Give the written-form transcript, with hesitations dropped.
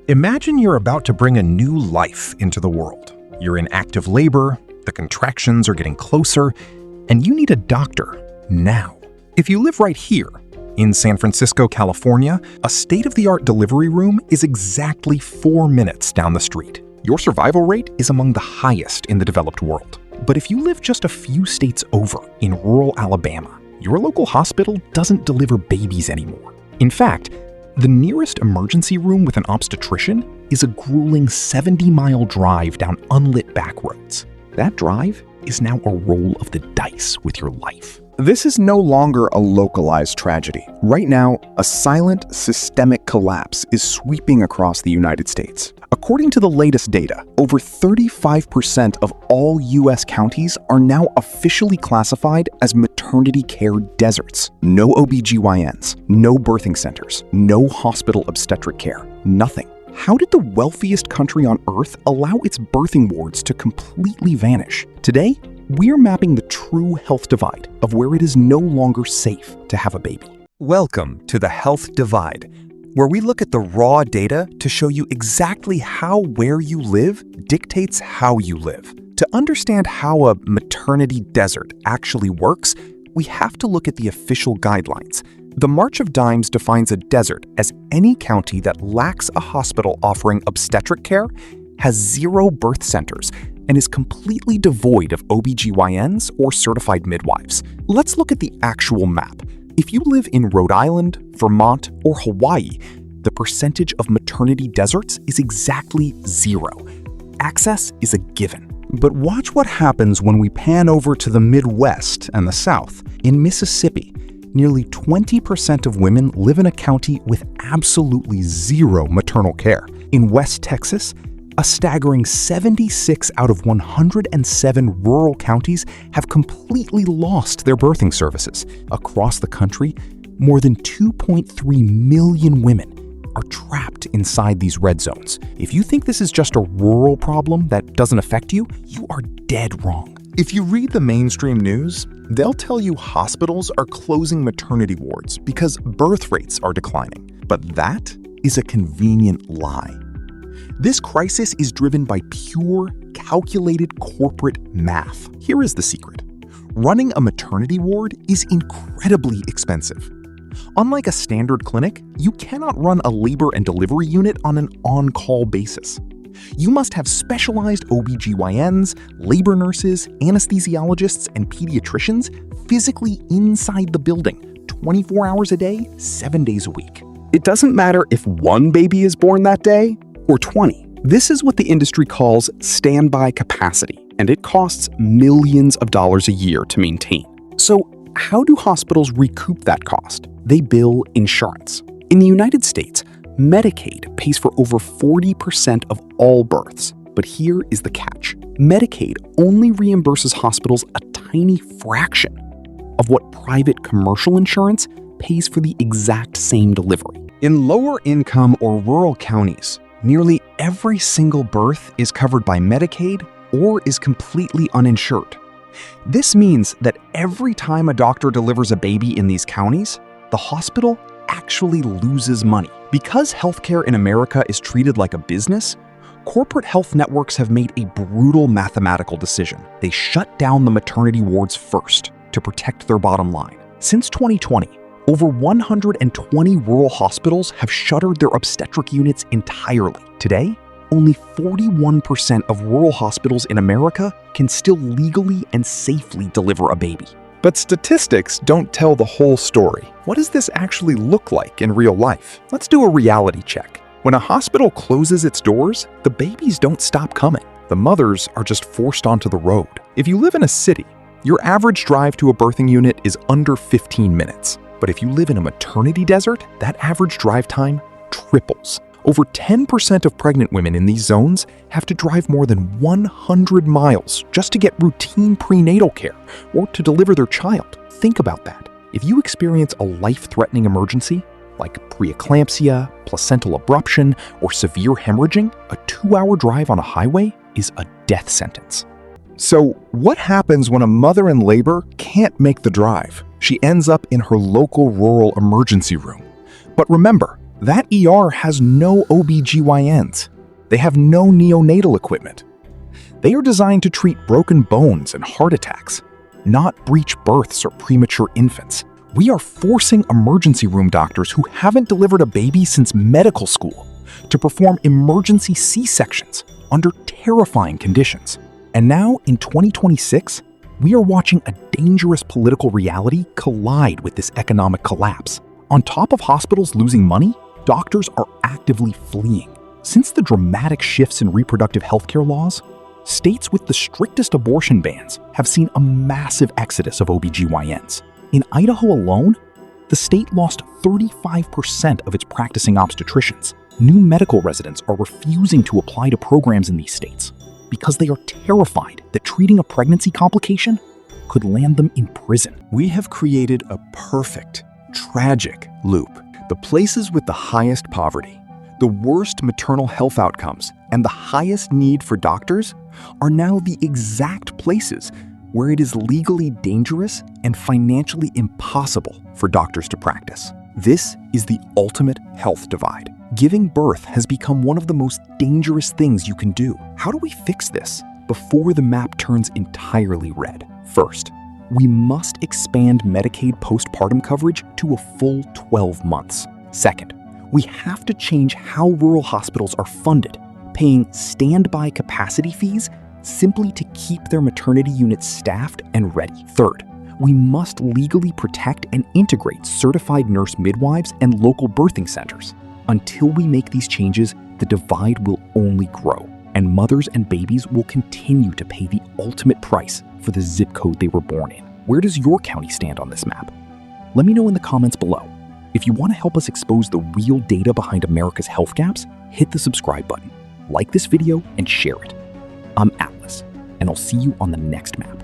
Imagine you're about to bring a new life into the world. You're in active labor, the contractions are getting closer, and you need a doctor now. If you live right here, in San Francisco, California, a state-of-the-art delivery room is exactly 4 minutes down the street. Your survival rate is among the highest in the developed world. But if you live just a few states over, in rural Alabama, your local hospital doesn't deliver babies anymore. In fact, the nearest emergency room with an obstetrician is a grueling 70-mile drive down unlit back roads. That drive is now a roll of the dice with your life. This is no longer a localized tragedy. Right now, a silent, systemic collapse is sweeping across the United States. According to the latest data, over 35% of all U.S. counties are now officially classified as maternity care deserts. No OB/GYNs, no birthing centers, no hospital obstetric care, nothing. How did the wealthiest country on Earth allow its birthing wards to completely vanish? Today, we're mapping the true health divide of where it is no longer safe to have a baby. Welcome to the Health Divide, where we look at the raw data to show you exactly how where you live dictates how you live. To understand how a maternity desert actually works, we have to look at the official guidelines. The March of Dimes defines a desert as any county that lacks a hospital offering obstetric care, has 0 birth centers, and is completely devoid of OB/GYNs or certified midwives. Let's look at the actual map. If you live in Rhode Island, Vermont, or Hawaii, the percentage of maternity deserts is exactly 0. Access is a given. But watch what happens when we pan over to the Midwest and the South. In Mississippi, nearly 20% of women live in a county with absolutely 0 maternal care. In West Texas, a staggering 76 out of 107 rural counties have completely lost their birthing services. Across the country, more than 2.3 million women are trapped inside these red zones. If you think this is just a rural problem that doesn't affect you, you are dead wrong. If you read the mainstream news, they'll tell you hospitals are closing maternity wards because birth rates are declining. But that is a convenient lie. This crisis is driven by pure, calculated corporate math. Here is the secret. Running a maternity ward is incredibly expensive. Unlike a standard clinic, you cannot run a labor and delivery unit on an on-call basis. You must have specialized OB/GYNs, labor nurses, anesthesiologists, and pediatricians physically inside the building, 24 hours a day, 7 days a week. It doesn't matter if one baby is born that day or 20. This is what the industry calls standby capacity, and it costs millions of dollars a year to maintain. So, how do hospitals recoup that cost? They bill insurance. In the United States, Medicaid pays for over 40% of all births. But here is the catch. Medicaid only reimburses hospitals a tiny fraction of what private commercial insurance pays for the exact same delivery. In lower income or rural counties, nearly every single birth is covered by Medicaid or is completely uninsured. This means that every time a doctor delivers a baby in these counties, the hospital actually loses money. Because healthcare in America is treated like a business, corporate health networks have made a brutal mathematical decision. They shut down the maternity wards first to protect their bottom line. Since 2020, over 120 rural hospitals have shuttered their obstetric units entirely. Today, only 41% of rural hospitals in America can still legally and safely deliver a baby. But statistics don't tell the whole story. What does this actually look like in real life? Let's do a reality check. When a hospital closes its doors, the babies don't stop coming. The mothers are just forced onto the road. If you live in a city, your average drive to a birthing unit is under 15 minutes. But if you live in a maternity desert, that average drive time triples. Over 10% of pregnant women in these zones have to drive more than 100 miles just to get routine prenatal care or to deliver their child. Think about that. If you experience a life-threatening emergency, like preeclampsia, placental abruption, or severe hemorrhaging, a 2-hour drive on a highway is a death sentence. So, what happens when a mother in labor can't make the drive? She ends up in her local rural emergency room. But remember, That ER has no OB/GYNs. They have no neonatal equipment. They are designed to treat broken bones and heart attacks, not breech births or premature infants. We are forcing emergency room doctors who haven't delivered a baby since medical school to perform emergency C-sections under terrifying conditions. And now, in 2026, we are watching a dangerous political reality collide with this economic collapse. On top of hospitals losing money, doctors are actively fleeing. Since the dramatic shifts in reproductive healthcare laws, states with the strictest abortion bans have seen a massive exodus of OB/GYNs. In Idaho alone, the state lost 35% of its practicing obstetricians. New medical residents are refusing to apply to programs in these states because they are terrified that treating a pregnancy complication could land them in prison. We have created a perfect, tragic loop. The places with the highest poverty, the worst maternal health outcomes, and the highest need for doctors are now the exact places where it is legally dangerous and financially impossible for doctors to practice. This is the ultimate health divide. Giving birth has become one of the most dangerous things you can do. How do we fix this before the map turns entirely red? First, we must expand Medicaid postpartum coverage to a full 12 months. Second, we have to change how rural hospitals are funded, paying standby capacity fees simply to keep their maternity units staffed and ready. Third, we must legally protect and integrate certified nurse midwives and local birthing centers. Until we make these changes, the divide will only grow, and mothers and babies will continue to pay the ultimate price for the zip code they were born in. Where does your county stand on this map? Let me know in the comments below. If you want to help us expose the real data behind America's health gaps, hit the subscribe button, like this video, and share it. I'm Atlas, and I'll see you on the next map.